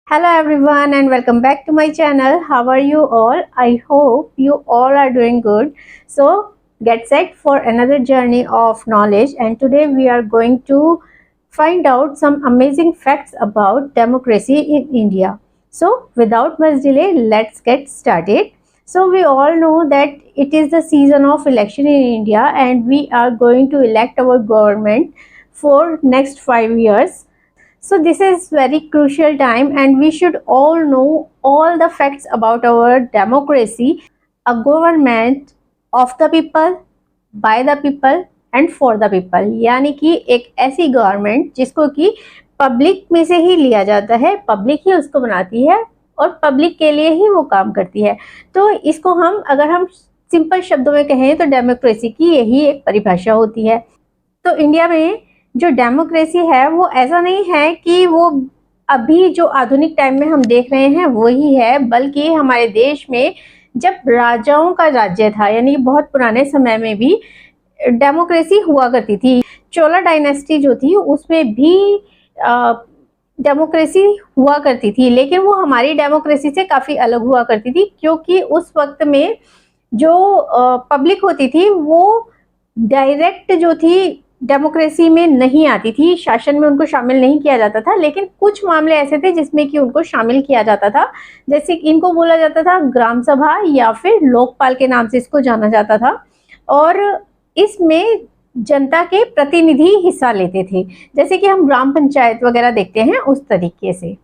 Hello everyone and welcome back to my channel. How are you all? I hope you all are doing good. So get set for another journey of knowledge, and today we are going to find out some amazing facts about democracy in India. So without much delay, let's get started. So we all know that it is the season of election in India and we are going to elect our government for next 5 years. So this is very crucial time and we should all know all the facts about our democracy, a government of the people, by the people and for the people, यानी कि एक ऐसी government जिसको कि public में से ही लिया जाता है, पब्लिक ही उसको बनाती है और पब्लिक के लिए ही वो काम करती है। तो इसको अगर हम सिंपल शब्दों में कहें तो डेमोक्रेसी की यही एक परिभाषा होती है। तो इंडिया में जो डेमोक्रेसी है वो ऐसा नहीं है कि वो अभी जो आधुनिक टाइम में हम देख रहे हैं वही है, बल्कि हमारे देश में जब राजाओं का राज्य था, यानी बहुत पुराने समय में भी डेमोक्रेसी हुआ करती थी। चोला डायनेस्टी जो थी उसमें भी डेमोक्रेसी हुआ करती थी, लेकिन वो हमारी डेमोक्रेसी से काफ़ी अलग हुआ करती थी, क्योंकि उस वक्त में जो पब्लिक होती थी वो डायरेक्ट जो थी डेमोक्रेसी में नहीं आती थी, शासन में उनको शामिल नहीं किया जाता था। लेकिन कुछ मामले ऐसे थे जिसमें कि उनको शामिल किया जाता था, जैसे इनको बोला जाता था ग्राम सभा या फिर लोकपाल के नाम से इसको जाना जाता था, और इसमें जनता के प्रतिनिधि हिस्सा लेते थे, जैसे कि हम ग्राम पंचायत वगैरह देखते हैं उस तरीके से।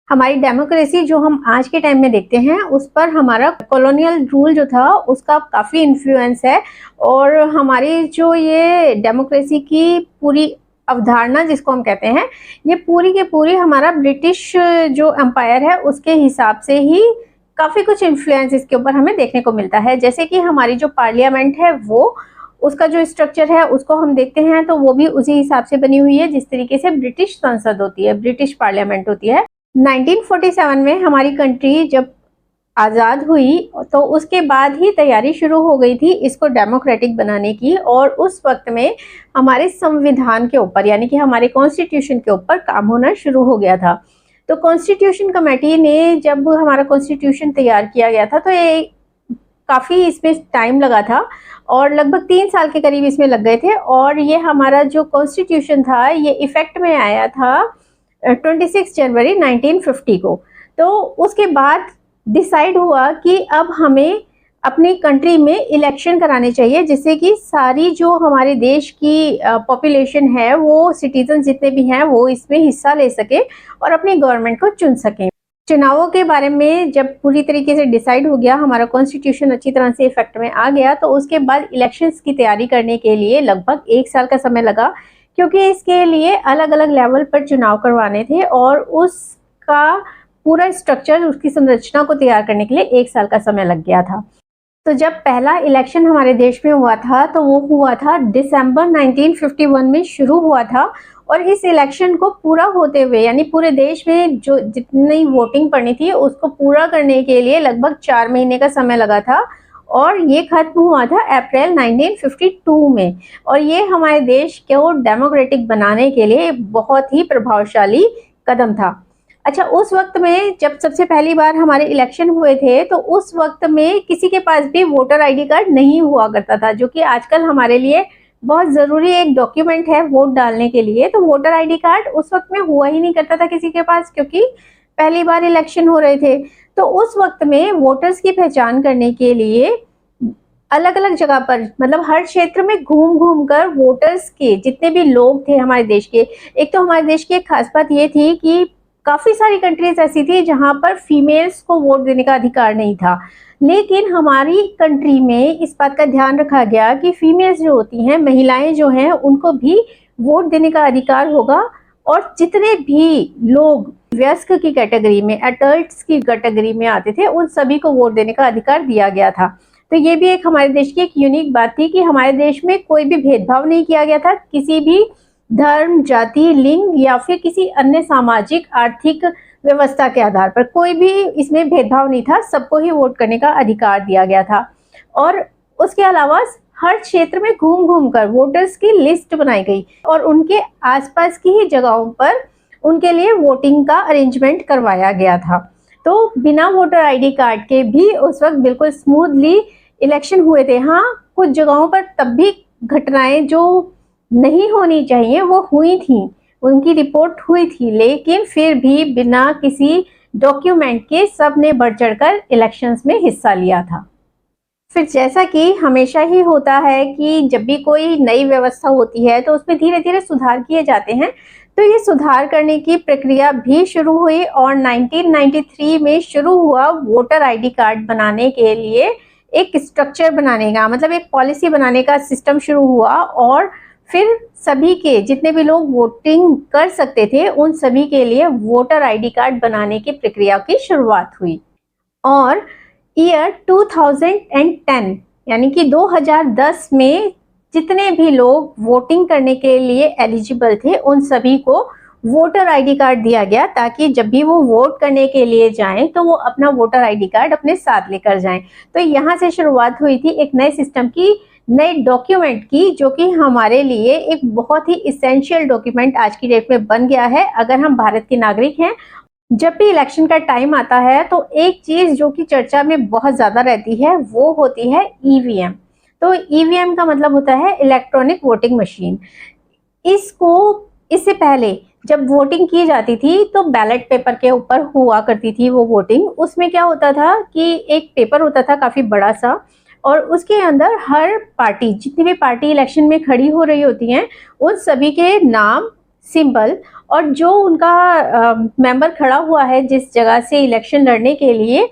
हमारी डेमोक्रेसी जो हम आज के टाइम में देखते हैं उस पर हमारा कॉलोनियल रूल जो था उसका काफ़ी इन्फ्लुएंस है, और हमारी जो ये डेमोक्रेसी की पूरी अवधारणा जिसको हम कहते हैं, ये पूरी के पूरी हमारा ब्रिटिश जो एम्पायर है उसके हिसाब से ही काफ़ी कुछ इन्फ्लुएंस इसके ऊपर हमें देखने को मिलता है। जैसे कि हमारी जो पार्लियामेंट है वो उसका जो स्ट्रक्चर है उसको हम देखते हैं तो वो भी उसी हिसाब से बनी हुई है जिस तरीके से ब्रिटिश संसद होती है, ब्रिटिश पार्लियामेंट होती है। 1947 में हमारी कंट्री जब आज़ाद हुई तो उसके बाद ही तैयारी शुरू हो गई थी इसको डेमोक्रेटिक बनाने की, और उस वक्त में हमारे संविधान के ऊपर यानी कि हमारे कॉन्स्टिट्यूशन के ऊपर काम होना शुरू हो गया था। तो कॉन्स्टिट्यूशन कमेटी ने जब हमारा कॉन्स्टिट्यूशन तैयार किया गया था तो ये काफ़ी इसमें टाइम लगा था और लगभग 3 साल के करीब इसमें लग गए थे, और ये हमारा जो कॉन्स्टिट्यूशन था ये इफेक्ट में आया था 26 जनवरी 1950 को। तो उसके बाद डिसाइड हुआ कि अब हमें अपनी कंट्री में इलेक्शन कराने चाहिए, जिससे कि सारी जो हमारे देश की पॉपुलेशन है, वो सिटीजन जितने भी हैं वो इसमें हिस्सा ले सके और अपनी गवर्नमेंट को चुन सकें। चुनावों के बारे में जब पूरी तरीके से डिसाइड हो गया, हमारा कॉन्स्टिट्यूशन अच्छी तरह से इफेक्ट में आ गया, तो उसके बाद इलेक्शंस की तैयारी करने के लिए लगभग 1 साल का समय लगा, क्योंकि इसके लिए अलग अलग लेवल पर चुनाव करवाने थे और उसका पूरा स्ट्रक्चर, उसकी संरचना को तैयार करने के लिए 1 साल का समय लग गया था। तो जब पहला इलेक्शन हमारे देश में हुआ था तो वो हुआ था दिसंबर 1951 में शुरू हुआ था, और इस इलेक्शन को पूरा होते हुए यानी पूरे देश में जो जितनी वोटिंग पड़नी थी उसको पूरा करने के लिए लगभग 4 महीने का समय लगा था, और ये खत्म हुआ था अप्रैल 1952 में। और ये हमारे देश को डेमोक्रेटिक बनाने के लिए बहुत ही प्रभावशाली कदम था। अच्छा, उस वक्त में जब सबसे पहली बार हमारे इलेक्शन हुए थे तो उस वक्त में किसी के पास भी वोटर आईडी कार्ड नहीं हुआ करता था, जो कि आजकल हमारे लिए बहुत ज़रूरी एक डॉक्यूमेंट है वोट डालने के लिए। तो वोटर आईडी कार्ड उस वक्त में हुआ ही नहीं करता था किसी के पास, क्योंकि पहली बार इलेक्शन हो रहे थे। तो उस वक्त में वोटर्स की पहचान करने के लिए अलग अलग जगह पर, मतलब हर क्षेत्र में घूम घूम कर वोटर्स के जितने भी लोग थे हमारे देश के, एक तो हमारे देश की एक खास बात ये थी कि काफ़ी सारी कंट्रीज ऐसी थी जहाँ पर फीमेल्स को वोट देने का अधिकार नहीं था, लेकिन हमारी कंट्री में इस बात का ध्यान रखा गया कि फीमेल्स जो होती हैं, महिलाएं जो हैं, उनको भी वोट देने का अधिकार होगा, और जितने भी लोग वयस्क की कैटेगरी में, एडल्ट्स की कैटेगरी में आते थे, उन सभी को वोट देने का अधिकार दिया गया था। तो ये भी एक हमारे देश की एक यूनिक बात थी कि हमारे देश में कोई भी भेदभाव नहीं किया गया था किसी भी धर्म, जाति, लिंग या फिर किसी अन्य सामाजिक आर्थिक व्यवस्था के आधार पर, कोई भी इसमें भेदभाव नहीं था, सबको ही वोट करने का अधिकार दिया गया था। और उसके अलावा हर क्षेत्र में घूम घूम कर वोटर्स की लिस्ट बनाई गई और उनके आसपास की ही जगहों पर उनके लिए वोटिंग का अरेंजमेंट करवाया गया था। तो बिना वोटर आईडी कार्ड के भी उस वक्त बिल्कुल स्मूथली इलेक्शन हुए थे। हाँ, कुछ जगहों पर तब भी घटनाएं जो नहीं होनी चाहिए वो हुई थी, उनकी रिपोर्ट हुई थी, लेकिन फिर भी बिना किसी डॉक्यूमेंट के सब ने बढ़ चढ़कर इलेक्शंस में हिस्सा लिया था। फिर जैसा कि हमेशा ही होता है कि जब भी कोई नई व्यवस्था होती है तो उसमें धीरे धीरे सुधार किए जाते हैं। तो ये सुधार करने की प्रक्रिया भी शुरू हुई और 1993 में शुरू हुआ वोटर आईडी कार्ड बनाने के लिए एक स्ट्रक्चर बनाने का, मतलब एक पॉलिसी बनाने का सिस्टम शुरू हुआ। और फिर सभी के जितने भी लोग वोटिंग कर सकते थे उन सभी के लिए वोटर आईडी कार्ड बनाने की प्रक्रिया की शुरुआत हुई। और ईयर 2010 यानी कि 2010 में जितने भी लोग वोटिंग करने के लिए एलिजिबल थे उन सभी को वोटर आईडी कार्ड दिया गया, ताकि जब भी वो वोट करने के लिए जाएं तो वो अपना वोटर आईडी कार्ड अपने साथ लेकर जाएं। तो यहाँ से शुरुआत हुई थी एक नए सिस्टम की, नए डॉक्यूमेंट की, जो कि हमारे लिए एक बहुत ही इसेंशियल डॉक्यूमेंट आज की डेट में बन गया है। अगर हम भारत के नागरिक हैं, जब भी इलेक्शन का टाइम आता है तो एक चीज जो कि चर्चा में बहुत ज्यादा रहती है वो होती है ईवीएम। तो ईवीएम का मतलब होता है इलेक्ट्रॉनिक वोटिंग मशीन। इससे पहले जब वोटिंग की जाती थी तो बैलेट पेपर के ऊपर हुआ करती थी वो वोटिंग। उसमें क्या होता था कि एक पेपर होता था काफी बड़ा सा, और उसके अंदर हर पार्टी, जितनी भी पार्टी इलेक्शन में खड़ी हो रही होती हैं, उन सभी के नाम, सिंबल और जो उनका मेंबर खड़ा हुआ है जिस जगह से इलेक्शन लड़ने के लिए,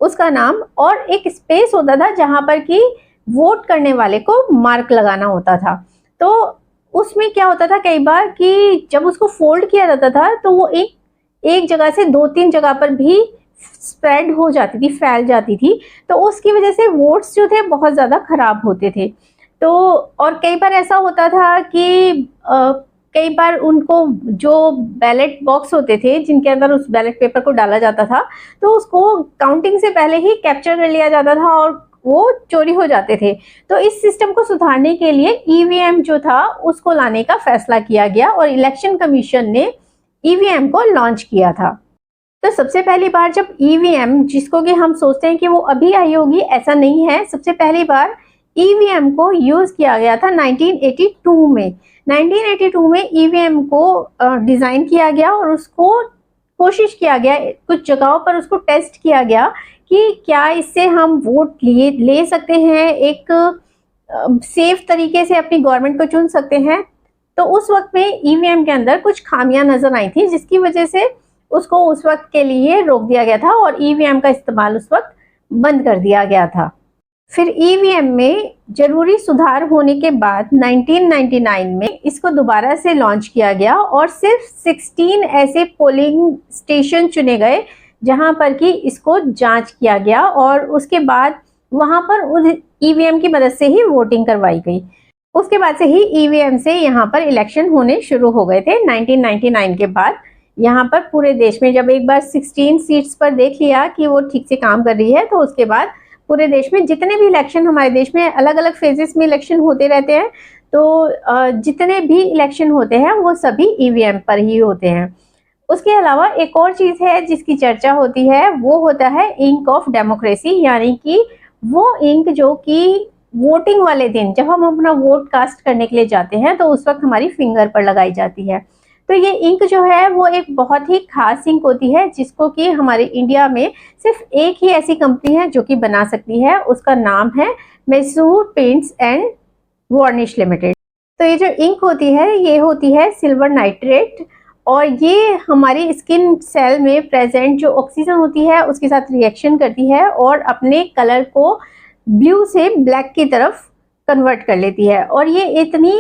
उसका नाम, और एक स्पेस होता था जहां पर कि वोट करने वाले को मार्क लगाना होता था। तो उसमें क्या होता था कई बार कि जब उसको फोल्ड किया जाता था तो वो एक जगह से 2-3 जगह पर भी स्प्रेड हो जाती थी, फैल जाती थी। तो उसकी वजह से वोट्स जो थे बहुत ज्यादा खराब होते थे। तो और कई बार ऐसा होता था कि कई बार उनको जो बैलेट बॉक्स होते थे जिनके अंदर उस बैलेट पेपर को डाला जाता था, तो उसको काउंटिंग से पहले ही कैप्चर कर लिया जाता था और वो चोरी हो जाते थे। तो इस सिस्टम को सुधारने के लिए ईवीएम जो था उसको लाने का फैसला किया गया और इलेक्शन कमीशन ने ईवीएम को लॉन्च किया था। तो सबसे पहली बार जब ईवीएम, जिसको कि हम सोचते हैं कि वो अभी आई होगी, ऐसा नहीं है। सबसे पहली बार ईवीएम को यूज किया गया था 1982 में। 1982 में ईवीएम को डिजाइन किया गया और उसको कोशिश किया गया, कुछ जगहों पर उसको टेस्ट किया गया कि क्या इससे हम वोट ले सकते हैं, एक सेफ तरीके से अपनी गवर्नमेंट को चुन सकते हैं। तो उस वक्त में ईवीएम के अंदर कुछ खामियां नजर आई थी, जिसकी वजह से उसको उस वक्त के लिए रोक दिया गया था और ईवीएम का इस्तेमाल उस वक्त बंद कर दिया गया था। फिर ईवीएम में जरूरी सुधार होने के बाद 1999 में इसको दोबारा से लॉन्च किया गया और सिर्फ 16 ऐसे पोलिंग स्टेशन चुने गए जहां पर कि इसको जांच किया गया और उसके बाद वहां पर ईवीएम की मदद से ही वोटिंग करवाई गई। उसके बाद से ही ईवीएम से यहाँ पर इलेक्शन होने शुरू हो गए थे। 1999 के बाद यहाँ पर पूरे देश में जब एक बार 16 सीट्स पर देख लिया कि वो ठीक से काम कर रही है, तो उसके बाद पूरे देश में जितने भी इलेक्शन, हमारे देश में अलग अलग फेजेस में इलेक्शन होते रहते हैं, तो जितने भी इलेक्शन होते हैं वो सभी ईवीएम पर ही होते हैं। उसके अलावा एक और चीज है जिसकी चर्चा होती है, वो होता है इंक ऑफ डेमोक्रेसी, यानी कि वो इंक जो कि वोटिंग वाले दिन जब हम अपना वोट कास्ट करने के लिए जाते हैं तो उस वक्त हमारी फिंगर पर लगाई जाती है। तो ये इंक जो है वो एक बहुत ही खास इंक होती है जिसको कि हमारे इंडिया में सिर्फ एक ही ऐसी कंपनी है जो कि बना सकती है। उसका नाम है Mysore paints and varnish limited. तो ये जो इंक होती है ये होती है सिल्वर नाइट्रेट और ये हमारी स्किन सेल में प्रेजेंट जो ऑक्सीजन होती है उसके साथ रिएक्शन करती है और अपने कलर को ब्लू से ब्लैक की तरफ कन्वर्ट कर लेती है। और ये इतनी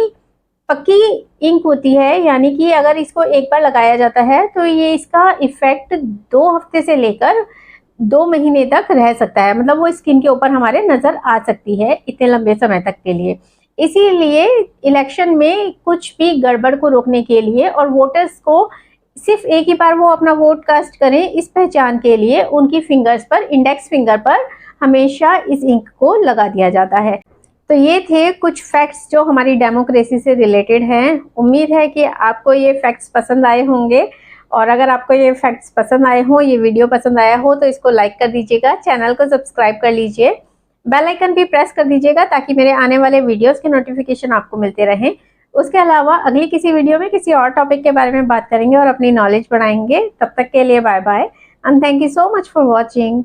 पक्की इंक होती है, यानी कि अगर इसको एक बार लगाया जाता है तो ये इसका इफेक्ट 2 हफ्ते से लेकर 2 महीने तक रह सकता है, मतलब वो स्किन के ऊपर हमारे नजर आ सकती है इतने लंबे समय तक के लिए। इसीलिए इलेक्शन में कुछ भी गड़बड़ को रोकने के लिए और वोटर्स को सिर्फ एक ही बार वो अपना वोट कास्ट करें, इस पहचान के लिए उनकी फिंगर्स पर, इंडेक्स फिंगर पर हमेशा इस इंक को लगा दिया जाता है। तो ये थे कुछ फैक्ट्स जो हमारी डेमोक्रेसी से रिलेटेड हैं। उम्मीद है कि आपको ये फैक्ट्स पसंद आए होंगे। और अगर आपको ये फैक्ट्स पसंद आए हो, ये वीडियो पसंद आया हो, तो इसको लाइक कर दीजिएगा, चैनल को सब्सक्राइब कर लीजिए, बेल आइकन भी प्रेस कर दीजिएगा ताकि मेरे आने वाले वीडियोस के नोटिफिकेशन आपको मिलते रहें। उसके अलावा अगली किसी वीडियो में किसी और टॉपिक के बारे में बात करेंगे और अपनी नॉलेज बढ़ाएंगे। तब तक के लिए bye bye and thank you so much for watching.